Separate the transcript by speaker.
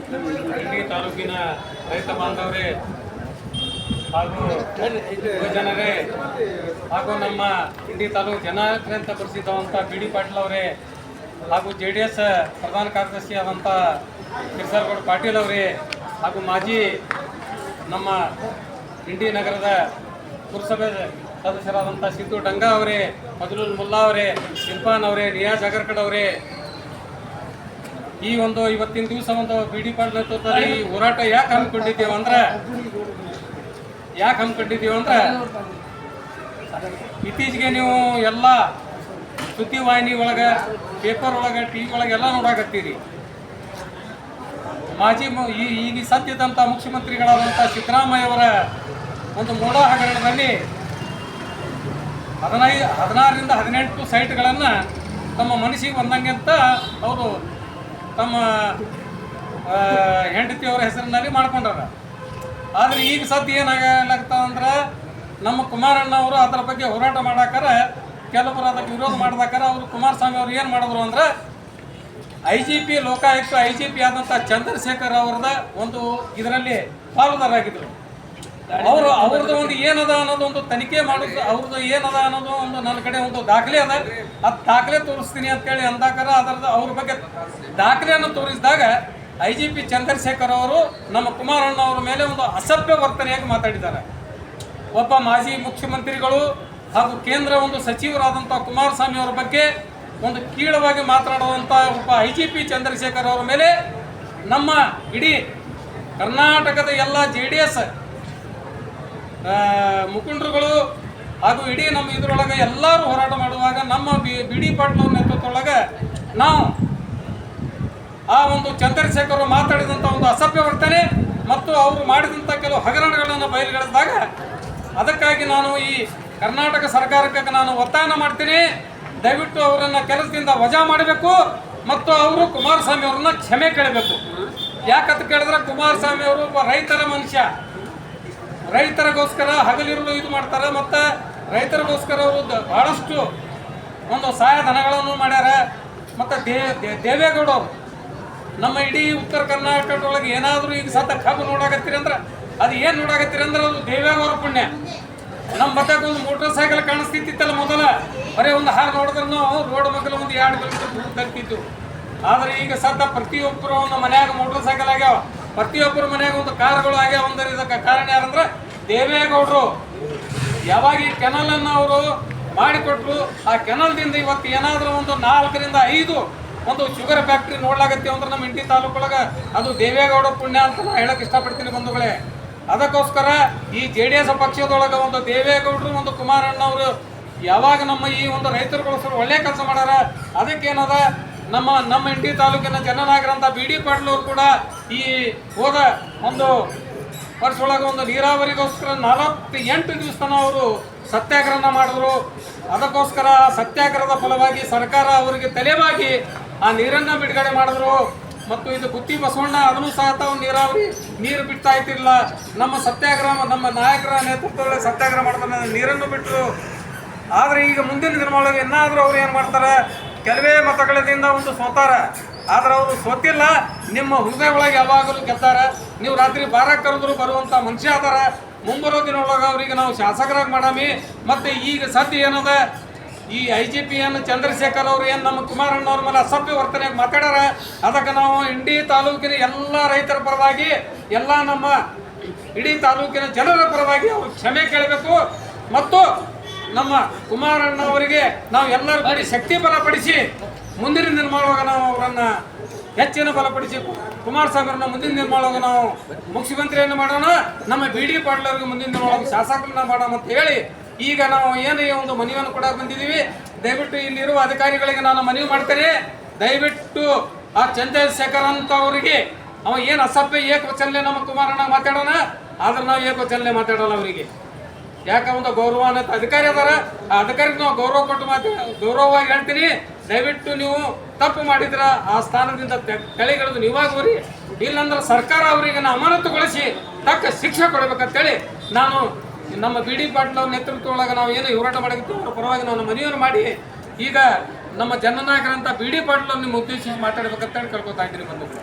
Speaker 1: ಇಂಡಿ ತಾಲೂಕಿನ ರೈತ ಬಾಂಧವರೇ ಹಾಗೂ ಯುವಜನರೇ ಹಾಗೂ ನಮ್ಮ ಇಂಡಿ ತಾಲೂಕು ಜನಕ್ರಿಯಂತ ಪ್ರಸಿದ್ಧವಂಥ ಬಿ ಡಿ ಪಾಟೀಲ್ ಅವರೇ ಹಾಗೂ JDS ಪ್ರಧಾನ ಕಾರ್ಯದರ್ಶಿ ಆದಂಥ ಕಿರ್ಸರ್ಗೌಡ ಪಾಟೀಲ್ ಅವರೇ ಹಾಗೂ ಮಾಜಿ ನಮ್ಮ ಇಂಡಿ ನಗರದ ಪುರಸಭೆ ಸದಸ್ಯರಾದಂಥ ಸಿದ್ದು ಡಂಗಾ ಅವರೇ, ಮಜಲುಲ್ ಮುಲ್ಲಾ ಅವರೇ, ಇರ್ಫಾನ್ ಅವರೇ, ನಿಯಾಜ್ ಅಗರ್ಕಡ್ ಅವರೇ, ಈ ಒಂದು ಇವತ್ತಿನ ದಿವಸ ಒಂದು ಬಿ ಡಿ ಪಾಟೀಲ್ ನೇತೃತ್ವದಲ್ಲಿ ಈ ಹೋರಾಟ ಯಾಕೆ ಹಮ್ಮಿಕೊಂಡಿದ್ದೀವಿ ಅಂದ್ರೆ ಇತ್ತೀಚೆಗೆ ನೀವು ಎಲ್ಲ ಸುದ್ದಿವಾಹಿನಿ ಒಳಗೆ, ಪೇಪರ್ ಒಳಗೆ, TV ಒಳಗೆ ಎಲ್ಲ ನೋಡಾಕತ್ತೀರಿ. ಈಗ ಸದ್ಯದಂಥ ಮುಖ್ಯಮಂತ್ರಿಗಳಾದಂಥ ಸಿದ್ದರಾಮಯ್ಯ ಅವರ ಒಂದು ಮೋಡ ಹಗರಣದಲ್ಲಿ 16ರಿಂದ 18 ಸೈಟ್ಗಳನ್ನು ತಮ್ಮ ಮನಸ್ಸಿಗೆ ಬಂದಂಗೆ ಅಂತ ಅವರು ತಮ್ಮ ಹೆಂಡತಿಯವರ ಹೆಸರಿನಲ್ಲಿ ಮಾಡ್ಕೊಂಡಾರ. ಆದರೆ ಈಗ ಸದ್ಯ ಏನಾಗಲಾಗ್ತಾವ ಅಂದ್ರೆ ನಮ್ಮ ಕುಮಾರಣ್ಣ ಅವರು ಅದರ ಬಗ್ಗೆ ಹೋರಾಟ ಮಾಡಾಕಾರ, ಕೆಲವರು ಅದಕ್ಕೆ ವಿರೋಧ ಮಾಡ್ದಾಕಾರ ಅವರು ಕುಮಾರಸ್ವಾಮಿ ಅವರು ಏನು ಮಾಡಿದ್ರು ಅಂದ್ರೆ IGP ಲೋಕಾಯುಕ್ತ IGP ಆದಂಥ ಚಂದ್ರಶೇಖರ್ ಅವ್ರದ ಒಂದು ಇದರಲ್ಲಿ ಪಾಲುದಾರರಾಗಿದ್ದರು. ಅವ್ರದ್ದು ಒಂದು ಏನದ ಅನ್ನೋದು ಒಂದು ತನಿಖೆ ಮಾಡೋದು, ಅವ್ರದ್ದು ಏನದ ಅನ್ನೋದು ಒಂದು ನನ್ನ ಕಡೆ ಒಂದು ದಾಖಲೆ ಅದ, ಅದು ದಾಖಲೆ ತೋರಿಸ್ತೀನಿ ಅಂತೇಳಿ ಅಂದಾಕಾರ ಅವ್ರ ಬಗ್ಗೆ ದಾಖಲೆಯನ್ನು ತೋರಿಸಿದಾಗ IGP ಚಂದ್ರಶೇಖರ್ ಅವರು ನಮ್ಮ ಕುಮಾರಣ್ಣ ಅವರ ಮೇಲೆ ಒಂದು ಅಸಭ್ಯ ವರ್ತನೆಯಾಗಿ ಮಾತಾಡಿದ್ದಾರೆ. ಒಬ್ಬ ಮಾಜಿ ಮುಖ್ಯಮಂತ್ರಿಗಳು ಹಾಗೂ ಕೇಂದ್ರ ಒಂದು ಸಚಿವರಾದಂಥ ಕುಮಾರಸ್ವಾಮಿ ಅವರ ಬಗ್ಗೆ ಒಂದು ಕೀಳವಾಗಿ ಮಾತನಾಡುವಂಥ ಒಬ್ಬ IGP ಚಂದ್ರಶೇಖರ್ ಅವರ ಮೇಲೆ ನಮ್ಮ ಇಡೀ ಕರ್ನಾಟಕದ ಎಲ್ಲ JDS ಮುಖಂಡರುಗಳು ಹಾಗೂ ಇಡೀ ನಮ್ಮ ಇದರೊಳಗೆ ಎಲ್ಲರೂ ಹೋರಾಟ ಮಾಡುವಾಗ ನಮ್ಮ ಬಿ ಡಿ ಪಾಟೀಲ್ ಅವ್ರ ನೇತೃತ್ವದೊಳಗೆ ನಾವು ಆ ಒಂದು ಚಂದ್ರಶೇಖರ್ ಮಾತಾಡಿದಂಥ ಒಂದು ಅಸಭ್ಯ ವರ್ತನೆ ಮತ್ತು ಅವರು ಮಾಡಿದಂಥ ಕೆಲವು ಹಗರಣಗಳನ್ನು ಬಯಲುಗೆಳೆದಾಗ ಅದಕ್ಕಾಗಿ ನಾನು ಈ ಕರ್ನಾಟಕ ಸರ್ಕಾರಕ್ಕೆ ನಾನು ಒತ್ತಾಯ ಮಾಡ್ತೀನಿ, ದಯವಿಟ್ಟು ಅವರನ್ನು ಕೆಲಸದಿಂದ ವಜಾ ಮಾಡಬೇಕು ಮತ್ತು ಅವರು ಕುಮಾರಸ್ವಾಮಿ ಅವ್ರನ್ನ ಕ್ಷಮೆ ಕೇಳಬೇಕು. ಯಾಕಂತ ಕೇಳಿದ್ರೆ ಕುಮಾರಸ್ವಾಮಿ ಅವರು ಒಬ್ಬ ರೈತರ ಮನುಷ್ಯ, ರೈತರಿಗೋಸ್ಕರ ಹಗಲಿರುಳು ಇದು ಮಾಡ್ತಾರೆ ಮತ್ತು ರೈತರಿಗೋಸ್ಕರ ಅವರು ಬಹಳಷ್ಟು ಒಂದು ಸಹಾಯಧನಗಳನ್ನು ಮಾಡ್ಯಾರ. ಮತ್ತು ದೇವೇಗೌಡರು ನಮ್ಮ ಇಡೀ ಉತ್ತರ ಕರ್ನಾಟಕದೊಳಗೆ ಏನಾದರೂ ಈಗ ಕಬ್ಬು ನೋಡಾಕತ್ತೀರಿ ಅಂದ್ರೆ ಅದು ಏನು ನೋಡಾಕತ್ತೀರಿ ಅಂದ್ರೆ ಅದು ದೇವೇಗೌಡ ಪುಣ್ಯ. ನಮ್ಮ ಬತ್ತಾಗ ಒಂದು ಮೋಟರ್ ಸೈಕಲ್ ಕಾಣಿಸ್ತಿತ್ತಲ್ಲ ಮೊದಲ, ಬರೀ ಒಂದು ಹಾಲು ನೋಡಿದ್ರೆ ನಾವು ರೋಡ್ ಮಗಲು ಒಂದು 2 ಕಿಲೋಮೀಟರ್ ದೂರ ತರ್ತಿತ್ತು. ಆದರೆ ಈಗ ಪ್ರತಿಯೊಬ್ಬರು ಒಂದು ಮನ್ಯಾಗ ಮೋಟರ್ ಸೈಕಲ್ ಆಗ್ಯಾವ, ಪ್ರತಿಯೊಬ್ಬರ ಮನ್ಯಾಗ ಒಂದು ಕಾರುಗಳು ಆಗ್ಯಾವ. ಅಂದ್ರೆ ಇದಕ್ಕೆ ಕಾರಣ ಯಾರಂದ್ರೆ ದೇವೇಗೌಡರು. ಯಾವಾಗ ಈ ಕೆನಲನ್ನು ಅವರು ಮಾಡಿಕೊಟ್ರು, ಆ ಕೆನಲ್ದಿಂದ ಇವತ್ತು ಏನಾದರೂ ಒಂದು 4ರಿಂದ 5 ಒಂದು ಶುಗರ್ ಫ್ಯಾಕ್ಟ್ರಿ ನೋಡ್ಲಾಗತ್ತೀವಿ ಅಂದ್ರೆ ನಮ್ಮ ಇಂಡಿ ತಾಲೂಕೊಳಗೆ ಅದು ದೇವೇಗೌಡ ಪುಣ್ಯ ಅಂತ ನಾನು ಹೇಳಕ್ಕೆ ಇಷ್ಟಪಡ್ತೀನಿ ಬಂಧುಗಳೇ. ಅದಕ್ಕೋಸ್ಕರ ಈ JDS ಪಕ್ಷದೊಳಗೆ ಒಂದು ದೇವೇಗೌಡರು ಒಂದು ಕುಮಾರಣ್ಣ ಅವರು ಯಾವಾಗ ನಮ್ಮ ಈ ಒಂದು ರೈತರುಗೋಸ್ಕರ ಒಳ್ಳೆ ಕೆಲಸ ಮಾಡ್ಯಾರ, ಅದಕ್ಕೇನದ ನಮ್ಮ ಇಂಡಿ ತಾಲೂಕಿನ ಜನನಾಯಕರಂಥ ಬಿ ಡಿ ಪಾಟೀಲ್ ಅವರು ಕೂಡ ಈ ಹೋದ ಒಂದು ವರ್ಷದೊಳಗೆ ಒಂದು ನೀರಾವರಿಗೋಸ್ಕರ 48 ದಿವಸ ಅವರು ಸತ್ಯಾಗ್ರಹ ಮಾಡಿದ್ರು. ಅದಕ್ಕೋಸ್ಕರ ಸತ್ಯಾಗ್ರಹದ ಫಲವಾಗಿ ಸರ್ಕಾರ ಅವರಿಗೆ ತಲೆಬಾಗಿ ಆ ನೀರನ್ನು ಬಿಡುಗಡೆ ಮಾಡಿದ್ರು. ಮತ್ತು ಇದು ಗುತ್ತಿ ಬಸವಣ್ಣ ಅದನ್ನು ಸಹ ನೀರಾವರಿ ನೀರು ಬಿಡ್ತಾ ಇದ್ದಿಲ್ಲ. ನಮ್ಮ ಸತ್ಯಾಗ್ರಹ ನಮ್ಮ ನಾಯಕರ ನೇತೃತ್ವದಲ್ಲಿ ಸತ್ಯಾಗ್ರಹ ಮಾಡಿದ್ರೆ ನೀರನ್ನು ಬಿಟ್ಟರು. ಆದರೆ ಈಗ ಮುಂದಿನ ದಿನದೊಳಗೆ ಏನಾದರೂ ಅವ್ರು ಏನು ಮಾಡ್ತಾರೆ, ಕೆಲವೇ ಮತಗಳಿಂದ ಒಂದು ಸೋತಾರ. ಆದರೆ ಅವರು ಸೋತಿಲ್ಲ, ನಿಮ್ಮ ಹೃದಯ ಒಳಗೆ ಯಾವಾಗಲೂ ಗೆದ್ದಾರ. ನೀವು ರಾತ್ರಿ ಬಾರ ಕರೆದ್ರು ಬರುವಂಥ ಮನುಷ್ಯ ಅದಾರ. ಮುಂಬರೋ ದಿನದೊಳಗೆ ಅವರಿಗೆ ನಾವು ಶಾಸಕರಾಗಿ ಮಾಡಾಮಿ. ಮತ್ತು ಈಗ ಸದ್ಯ ಏನದ ಈ IGP ಚಂದ್ರಶೇಖರ್ ಅವರು ಏನು ನಮ್ಮ ಕುಮಾರಣ್ಣ ಅವ್ರ ಮೇಲೆ ಅಸಭ್ಯ ವರ್ತನೆಯಾಗಿ ಮಾತಾಡ್ಯಾರ, ಅದಕ್ಕೆ ನಾವು ಇಂಡಿ ತಾಲೂಕಿನ ಎಲ್ಲ ರೈತರ ಪರವಾಗಿ, ಎಲ್ಲ ನಮ್ಮ ಇಡೀ ತಾಲೂಕಿನ ಜನರ ಪರವಾಗಿ ಅವರು ಕ್ಷಮೆ ಕೇಳಬೇಕು. ಮತ್ತು ನಮ್ಮ ಕುಮಾರಣ್ಣ ಅವರಿಗೆ ನಾವು ಎಲ್ಲರೂ ಕೂಡಿ ಶಕ್ತಿ ಬಲಪಡಿಸಿ ಮುಂದಿನ ನಿರ್ಮಾಣವಾಗ ನಾವು ಅವರನ್ನು ಹೆಚ್ಚಿನ ಬಲಪಡಿಸಿ ಕುಮಾರಸ್ವಾಮಿ ಅವ್ರನ್ನ ಮುಂದಿನ ನಿರ್ಮಾಣವಾಗ ನಾವು ಮುಖ್ಯಮಂತ್ರಿಯನ್ನು ಮಾಡೋಣ, ನಮ್ಮ ಬಿ ಡಿ ಪಾಟೀಲ್ ಅವರಿಗೆ ಮುಂದಿನ ನಿರ್ಮಾಣವಾಗಿ ಶಾಸಕರನ್ನ ಮಾಡೋಣ ಅಂತ ಹೇಳಿ ಈಗ ನಾವು ಏನು ಒಂದು ಮನವಿಯನ್ನು ಕೂಡ ಬಂದಿದ್ದೀವಿ. ದಯವಿಟ್ಟು ಇಲ್ಲಿರುವ ಅಧಿಕಾರಿಗಳಿಗೆ ನಾನು ಮನವಿ ಮಾಡ್ತೇನೆ, ದಯವಿಟ್ಟು ಆ ಚಂದ್ರಶೇಖರ್ ಅಂತ ಅವರಿಗೆ ಅವ ಏನು ಅಸಭ್ಯ ಏಕವಚನಲೆ ನಮ್ಮ ಕುಮಾರಣ್ಣ ಮಾತಾಡೋಣ, ಆದ್ರೆ ನಾವು ಏಕವಚನಲೆ ಮಾತಾಡೋಲ್ಲ ಅವರಿಗೆ. ಯಾಕೆ ಒಂದು ಗೌರವಾನ್ವಿತ ಅಧಿಕಾರಿ ಅದಾರ, ಆ ಅಧಿಕಾರಿಗೆ ನಾವು ಗೌರವ ಕೊಟ್ಟು ಗೌರವವಾಗಿ ಹೇಳ್ತೀನಿ, ದಯವಿಟ್ಟು ನೀವು ತಪ್ಪು ಮಾಡಿದ್ರ ಆ ಸ್ಥಾನದಿಂದ ಕೆಳಗಿಳಿದು ನೀವಾಗೋರಿ, ಇಲ್ಲಂದ್ರೆ ಸರ್ಕಾರ ಅವರಿಗೆ ಅಮಾನತುಗೊಳಿಸಿ ತಕ್ಕ ಶಿಕ್ಷೆ ಕೊಡಬೇಕಂತೇಳಿ ನಾನು ನಮ್ಮ ಬಿ ಡಿ ಪಾಟೀಲ್ ಅವ್ರ ನೇತೃತ್ವದೊಳಗೆ ನಾವು ಏನು ಹೋರಾಟ ಮಾಡಿತ್ತು ಅವರ ಪರವಾಗಿ ನಾನು ಮನವಿಯನ್ನು ಮಾಡಿ ಈಗ ನಮ್ಮ ಜನನಾಯಕರಂತ ಬಿ ಡಿ ಪಾಟೀಲ್ ಅವ್ರು ನಿಮ್ಮ ಉದ್ದೇಶಿಸಿ ಮಾತಾಡಬೇಕಂತೇಳಿ ಕೇಳ್ಕೊತಾ ಇದ್ದೀನಿ ಬಂಧುಗಳು.